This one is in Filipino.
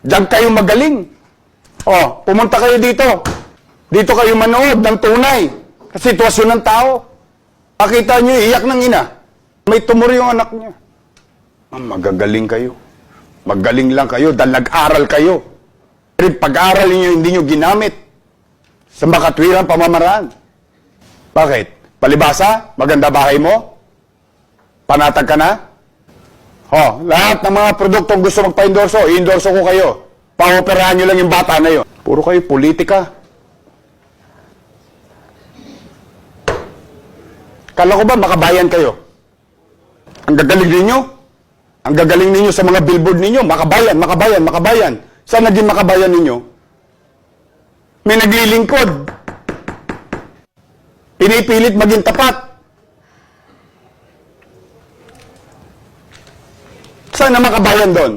Diyan kayo magaling. O, pumunta kayo dito. Dito kayo manood ng tunay. Sa sitwasyon ng tao. Makita nyo, iyak ng ina. May tumor yung anak niya. Magagaling kayo. Magaling lang kayo dahil nag-aral kayo. Pero pag-aral niyo hindi nyo ginamit sa makatwirang pamamaraan. Bakit? Palibasa? Maganda bahay mo? Panatag ka na? Lahat ng mga produktong gusto magpa-endorso, i-endorso ko kayo. Pa-operahan nyo lang yung bata na yun. Puro kayo politika. Kala ko ba makabayan kayo? Ang gagaling ninyo? Ang gagaling ninyo sa mga billboard ninyo? Makabayan, makabayan, makabayan. Saan naging makabayan ninyo? May naglilingkod. Pinipilit maging tapat. Saan na makabayan doon?